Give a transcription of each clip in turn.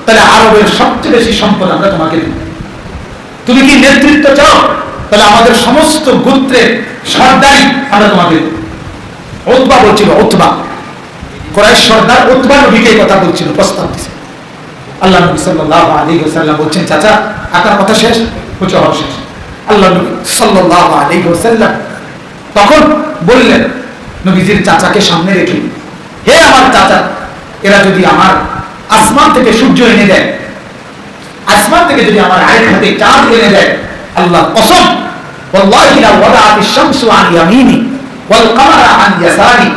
তাহলে আরবের সবচেয়ে বেশি সম্পদ আমরা তোমাকে দেব। তুমি কি নেতৃত্ব চাও, তাহলে আমাদের সমস্ত গোত্রের সর্দারি আমরা তোমাকে দেব। উতবা বলছিল, উতবা কুরাইশ সর্দার উতবা নবীকে কথা বলছিল, প্রস্তাব দিয়েছে। আল্লাহ নবী সাল্লাল্লাহু আলাইহি ওয়াসাল্লাম বলছেন, চাচা আপনার কথা শেষ? বলছে হওয়া শেষ। আল্লাহ নবী সাল্লাল্লাহু আলাইহি ওয়াসাল্লাম তখন বললেন নবীজির চাচাকে সামনে রেখে, হে আমার চাচা, এরা যদি আমার আসমান থেকে সূর্য এনে দেয়, আসমান থেকে যদি আমার আরেক হাতে চাঁদ এনে দেয়, আল্লাহ কসম ওয়াল্লাহি লা ওয়াদাআতিশ শামসু আন ইয়ামিনি ওয়াল কামারা আন ইয়াসারি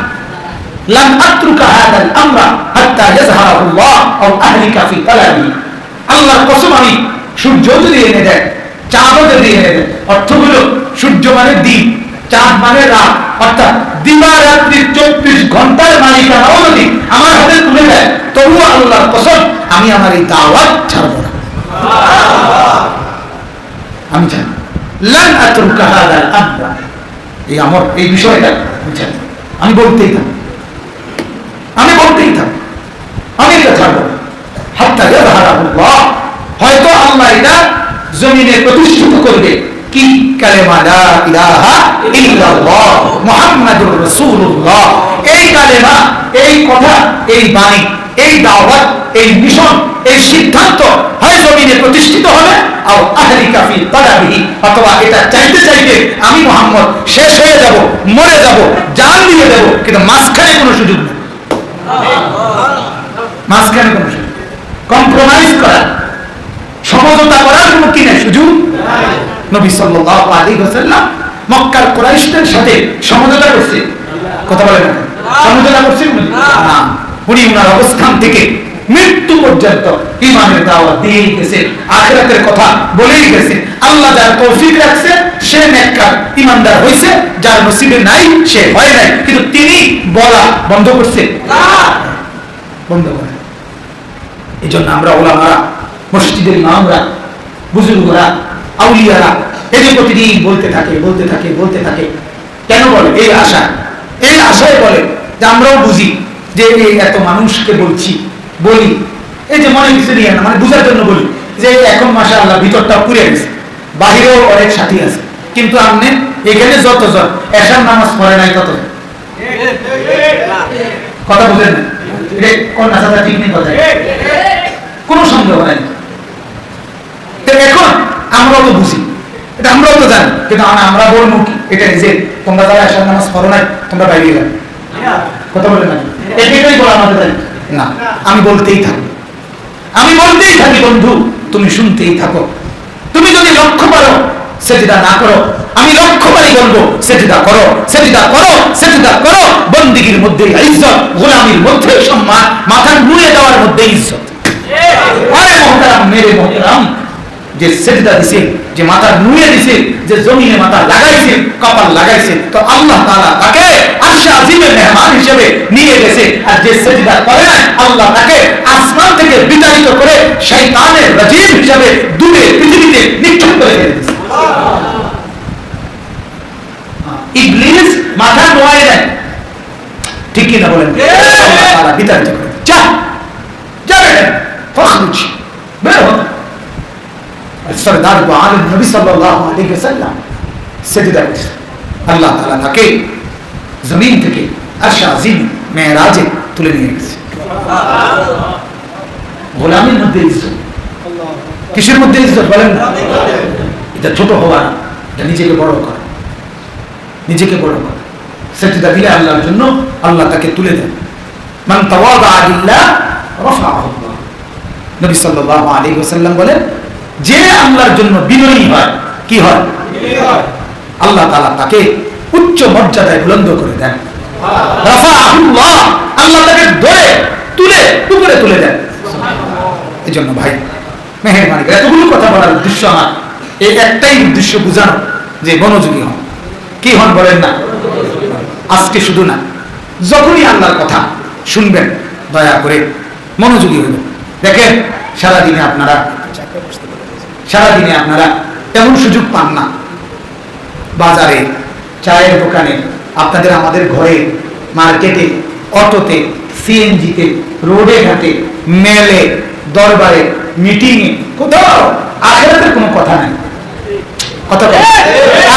লাম আতরুকা হাদাল আমরা হাত্তা ইয়াজহারাহু আল্লাহ আও আহলিকা ফি তালাবি। আল্লাহর কসম, আমি সূর্য যদি এনে দেয়, চাঁদ যদি এনে দেয়, অর্থ হলো সূর্য মানে দিন, চাঁদ মানে রাত, অর্থাৎ দিবারাত্রি 24 ঘন্টার মালিকানাও যদি আমার হাতে তুলে দেয়, তবুও আল্লাহর কসম আমি আমার এই দাওয়াত ছাড়ব না। আমি জানি লান আতরুকা হাদাল আমরা, এই আমার এই বিষয়টা আমি জানি, আমি বলতেই থাকি, আমি বলতেই থাকি, আমি এটা ছাড়ব না। হাত্তা ইয়াজহারাহু আল্লাহ, হয়তো আল্লাহ এটা জমিনে প্রতিষ্ঠিত করবে কি কালেমা লা ইলাহা ইল্লাল্লাহ মুহাম্মাদুর রাসূলুল্লাহ। এই কালেমা, এই কথা, এই বাণী, এই দাওয়াত, এই মিশন, এই সিদ্ধান্ত হয় জমিনে প্রতিষ্ঠিত হবে, আও আহলিকা ফি তালাবিহি, অথবা এটা চাইতে চাইতে আমি মুহাম্মদ শেষ হয়ে যাব, মরে যাব, জান দিয়ে দেব, কিন্তু মাঝখানে কোনো সুযোগ নেই। মাঝখানে কোনো সুযোগ, কম্প্রোমাইজ করা, সমঝোতা করার কোনো কি নেই, সুযোগ নাই। নবী সাল্লাল্লাহু আলাইহি ওয়াসাল্লাম মক্কার কুরাইশদের সাথে সমঝোতা করছে, কথা বলেন না, সমঝোতা করছে না। উনি ওনার অবস্থান থেকে মৃত্যু পর্যন্ত ঈমানের দাওয়াত দিয়ে গেছে, আখিরাতের কথা বলেই গেছে। আল্লাহ যার তৌফিক রাখছে সে নেককার ঈমানদার হইছে, যার নসিবে নাই সে হয় নাই, কিন্তু তিনি বলা বন্ধ করছে না, বন্ধ করে। এজন্য আমরা ওলামারা, মসজিদের ইমামরা, বুজুর্গরা, আউলিয়ারা এদের প্রতিদিন বলতে থাকে, বলতে থাকে, বলতে থাকে। কেন বলে? এই আশায় বলে যে আমরাও বুঝি যে এই এত মানুষকে বলি, এই যে মনে কিছু নিয়ে না, মানে বুঝার জন্য বলি যে এখন মাশাআল্লাহ ভিতরটা পুড়ে গেছে, বাহিরেও অনেক সাথী আছে, কিন্তু আপনি এখানে যতজন এশার নামাজ পড়ে নাই তত কথা বুঝেন না, কোন নাসাটা ঠিক নেই, কথা কোনো সন্দেহ নাই। এখন আমরাও তো বুঝি, এটা আমরাও তো জানি, কিন্তু আমরা বলবো কি এটা যে তোমরা যারা এশার নামাজ পড়ো নাই তোমরা বাইরে গেলে, কথা বলে না, এটাই বলা আমাদের জানি না। আমি বলতেই থাকি, আমি বলতেই থাকি, বন্ধু তুমি শুনতেই থাকো। তুমি যদি লক্ষ্য করো সেজদা না করো, আমি লক্ষ্য করি বলবো সেজদা করো, সেজদা করো, সেজদা করো। বন্দিগির মধ্যে ইজ্জত, গোলামির মধ্যে সম্মান, মাথা নুয়ে দেওয়ার মধ্যে ইজ্জত। আরে মুহতারাম, মেরে মুহতারাম, যে সেজদা দিছে, যে মাথা নুয়ে দিছে, যে জমিনে মাথা লাগাইছে, কপাল লাগাইছে, তো আল্লাহ তাআলা তাকে আরশে আজিমের মেহমান হিসেবে নিয়ে গেছে। আর যে সেজদা করে না, আল্লাহ তাকে আসমান থেকে বিতাড়িত করে শয়তানের রাজিম হিসেবে দূরে পৃথিবীতে নিক্ষেপ করে দিয়েছে। ইবলিস মাথা নোয়ায় দেয়, ঠিক কি না বলেন? আল্লাহ তাআলা বিতাড়িত করে, যা যাবে ফখরুজ, বের হ। সরদার দু আলম নবী সাল্লাল্লাহু আলাইহি ওয়াসাল্লাম সেজদা করেছে, আল্লাহ তাআলা তাকে জমিন থেকে আরশে আজিম মেরাজে তুলে নিয়ে গেছে। গোলামের মধ্যে ইজ্জত, কিসের মধ্যে ইজ্জত বলেন না? এটা ছোট হওয়া, এটা নিজেকে বড় করা, নিজেকে বড় করা। সেজদা দিলে আল্লাহর জন্য আল্লাহ তাকে তুলে দেন। মান তাওয়াদা লিল্লাহ রাফাআহু আল্লাহ। নবী সাল্লাল্লাহু আলাইহি ওয়াসাল্লাম বলেন, যে আল্লাহর জন্য বিনয়ী হয়, কি হয়? আল্লাহ তাআলা তাকে উচ্চ মর্যাদায় বুলন্দ করে দেন। রাফাআহুল্লাহ, আল্লাহ তাকে ধরে তুলে উপরে তুলে দেন। এজন্য ভাই মেহেরবানি করে, এতগুলো কথা বলার উদ্দেশ্য আমার এই একটাই উদ্দেশ্য, বোঝানো যে মনোযোগী হন। কি হন বলেন না? আজকে শুধু না, যখনই আল্লাহর কথা শুনবেন দয়া করে মনোযোগী হবেন। দেখেন সারাদিনে আপনারা তেমন সুযোগ পান না। বাজারে, চায়ের দোকানে, আপনাদের আমাদের ঘরে, মার্কেটে, অটোতে, সিএনজিতে, রোডে ঘাটে, মেলে, দরবারে, মিটিং এ, কোথাও আখিরাতের কোনো কথা নাই। কথা বল।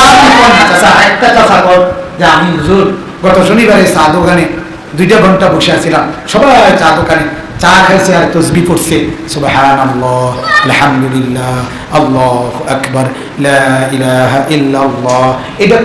আপনি কোন চাচা, একটা চাচা বল যে আমি হুজুর গত শনিবারে চা দোকানে 2 ঘন্টা বসে আছিলাম, সবাই চা দোকানে চা খাইছে আর তসবিহ পড়ছে, সুবহানাল্লাহ, আলহামদুলিল্লাহ, আল্লাহু আকবার, লা ইলাহা ইল্লাল্লাহ। এটা